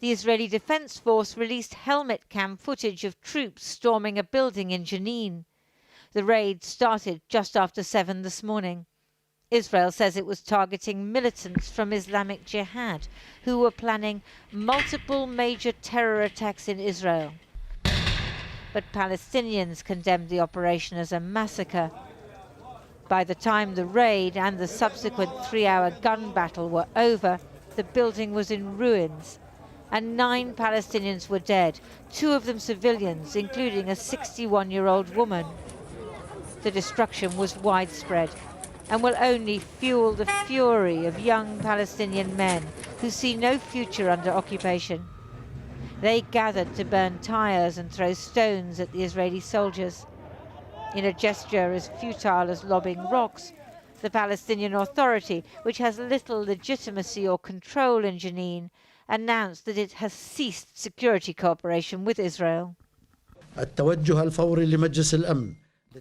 The Israeli Defense Force released helmet cam footage of troops storming a building in Jenin. The raid started just after 7 this morning. Israel says it was targeting militants from Islamic Jihad who were planning multiple major terror attacks in Israel. But Palestinians condemned the operation as a massacre. By the time the raid and the subsequent 3-hour gun battle were over, the building was in ruins, and 9 Palestinians were dead, 2 of them civilians, including a 61-year-old woman. The destruction was widespread and will only fuel the fury of young Palestinian men who see no future under occupation. They gathered to burn tires and throw stones at the Israeli soldiers. In a gesture as futile as lobbing rocks, the Palestinian Authority, which has little legitimacy or control in Jenin, announced that it has ceased security cooperation with Israel.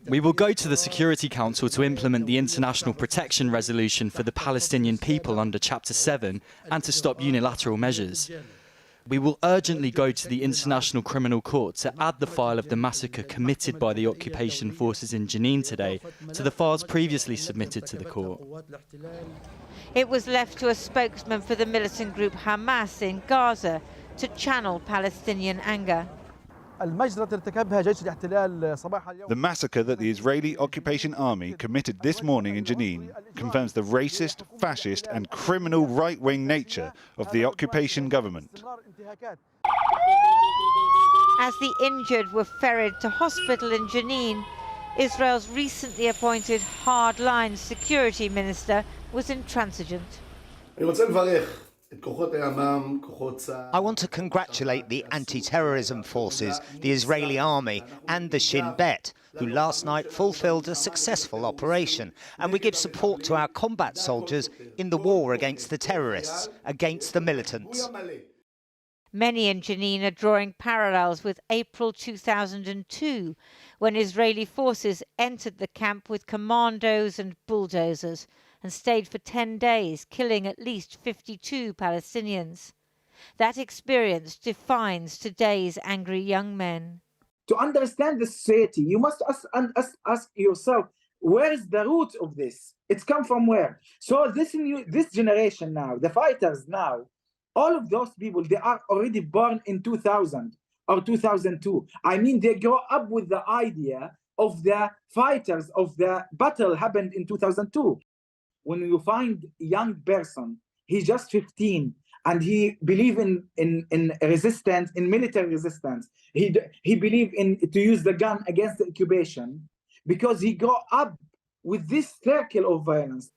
We will go to the Security Council to implement the International Protection Resolution for the Palestinian people under Chapter 7 and to stop unilateral measures. We will urgently go to the International Criminal Court to add the file of the massacre committed by the occupation forces in Jenin today to the files previously submitted to the court. It was left to a spokesman for the militant group Hamas in Gaza to channel Palestinian anger. The massacre that the Israeli occupation army committed this morning in Jenin confirms the racist, fascist and criminal right-wing nature of the occupation government. As the injured were ferried to hospital in Jenin, Israel's recently appointed hardline security minister was intransigent. I want to congratulate the anti-terrorism forces, the Israeli army and the Shin Bet, who last night fulfilled a successful operation. And we give support to our combat soldiers in the war against the terrorists, against the militants. Many in Jenin are drawing parallels with April 2002, when Israeli forces entered the camp with commandos and bulldozers and stayed for 10 days, killing at least 52 Palestinians. That experience defines today's angry young men. To understand the society, you must ask yourself, where is the root of this? It's come from where? So this generation now, the fighters now, all of those people, they are already born in 2000 or 2002. I mean, they grow up with the idea of the fighters, of the battle happened in 2002. When you find a young person, he's just 15, and he believes in resistance, in military resistance. He believes in to use the gun against the occupation because he grew up with this circle of violence.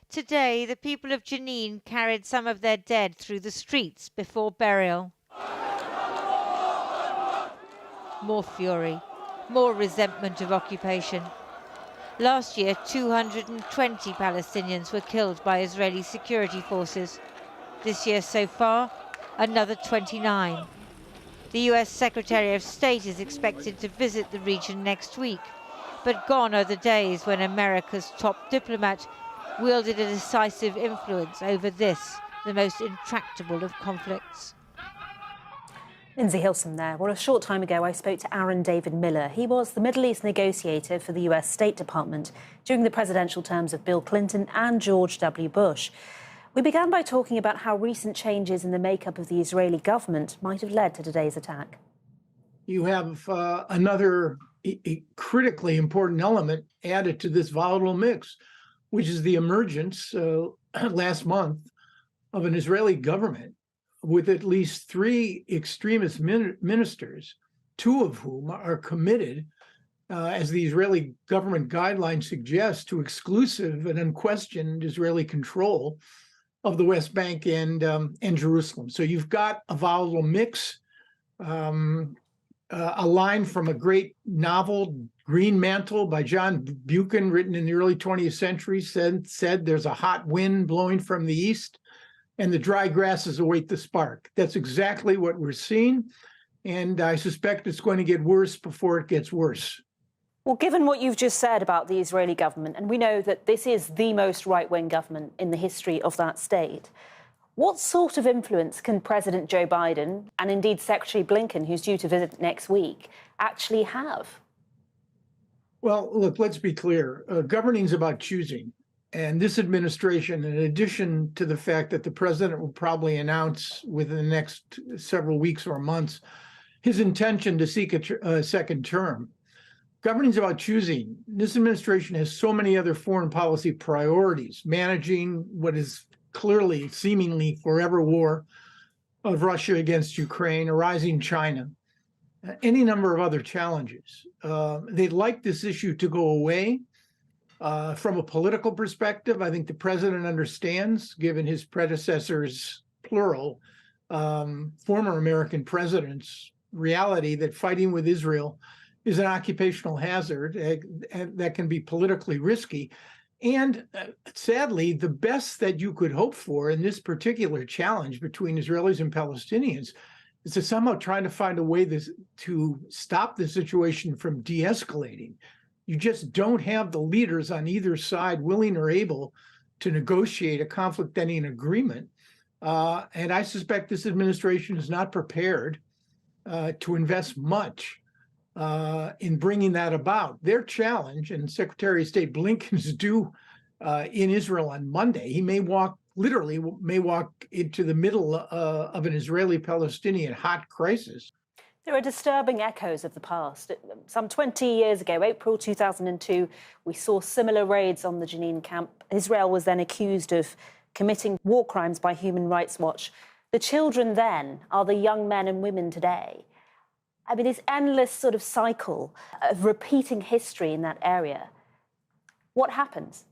Today, the people of Jenin carried some of their dead through the streets before burial. More fury, more resentment of occupation. Last year, 220 Palestinians were killed by Israeli security forces. This year so far, another 29. The US Secretary of State is expected to visit the region next week, but gone are the days when America's top diplomat wielded a decisive influence over this, the most intractable of conflicts. Lindsay Hilson there. Well, a short time ago, I spoke to Aaron David Miller. He was the Middle East negotiator for the US State Department during the presidential terms of Bill Clinton and George W. Bush. We began by talking about how recent changes in the makeup of the Israeli government might have led to today's attack. You have another critically important element added to this volatile mix, which is the emergence last month of an Israeli government with at least 3 extremist ministers, 2 of whom are committed, as the Israeli government guidelines suggest, to exclusive and unquestioned Israeli control of the West Bank and Jerusalem. So you've got a volatile mix. A line from a great novel, Green Mantle, by John Buchan, written in the early 20th century, said there's a hot wind blowing from the east, and the dry grasses await the spark. That's exactly what we're seeing, and I suspect it's going to get worse before it gets worse. Well, given what you've just said about the Israeli government, and we know that this is the most right-wing government in the history of that state, What sort of influence can President Joe Biden, and indeed Secretary Blinken, who's due to visit next week, actually have? Well, look, let's be clear. Governing is about choosing. And this administration, in addition to the fact that the president will probably announce within the next several weeks or months his intention to seek a second term, governing is about choosing. This administration has so many other foreign policy priorities, managing what is clearly, seemingly forever war of Russia against Ukraine, a rising China, any number of other challenges. They'd like this issue to go away. From a political perspective, I think the president understands, given his predecessors, plural, former American presidents, reality that fighting with Israel is an occupational hazard that can be politically risky. And sadly, the best that you could hope for in this particular challenge between Israelis and Palestinians is to somehow try to find a way to stop the situation from de-escalating. You just don't have the leaders on either side willing or able to negotiate a conflict-ending agreement. And I suspect this administration is not prepared to invest much in bringing that about. Their challenge, and Secretary of State Blinken's due in Israel on Monday, he may walk into the middle of an Israeli-Palestinian hot crisis. There are disturbing echoes of the past. Some 20 years ago, April 2002, we saw similar raids on the Jenin camp. Israel was then accused of committing war crimes by Human Rights Watch. The children then are the young men and women today. I mean, this endless sort of cycle of repeating history in that area. What happens?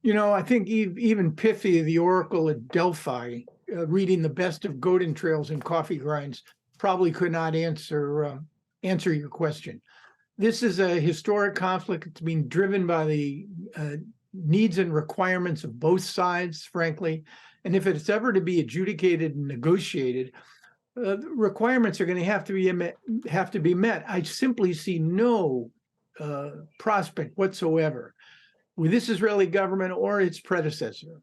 You know, I think even Pythia, the oracle at Delphi, reading the best of goat entrails and coffee grinds, probably could not answer your question. This is a historic conflict. It's being driven by the needs and requirements of both sides, frankly. And if it's ever to be adjudicated and negotiated, the requirements are going to have to be met. I simply see no prospect whatsoever with this Israeli government or its predecessor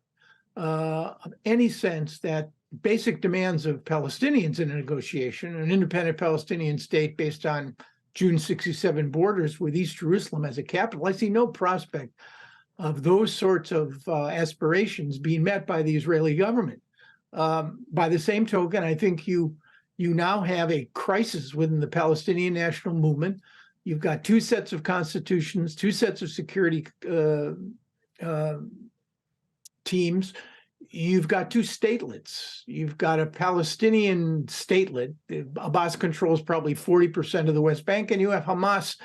of any sense that basic demands of Palestinians in a negotiation, an independent Palestinian state based on June 67 borders with East Jerusalem as a capital. I see no prospect of those sorts of aspirations being met by the Israeli government. By the same token, I think you now have a crisis within the Palestinian national movement. You've got two sets of constitutions, two sets of security teams. You've got two statelets. You've got a Palestinian statelet. Abbas controls probably 40% of the West Bank, and you have Hamas,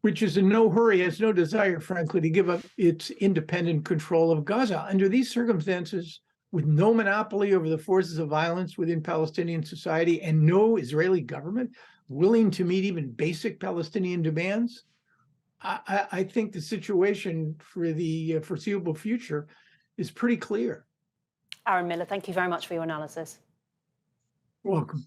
which is in no hurry, has no desire, frankly, to give up its independent control of Gaza. Under these circumstances, with no monopoly over the forces of violence within Palestinian society and no Israeli government willing to meet even basic Palestinian demands, I think the situation for the foreseeable future is pretty clear. Aaron Miller, thank you very much for your analysis. Welcome.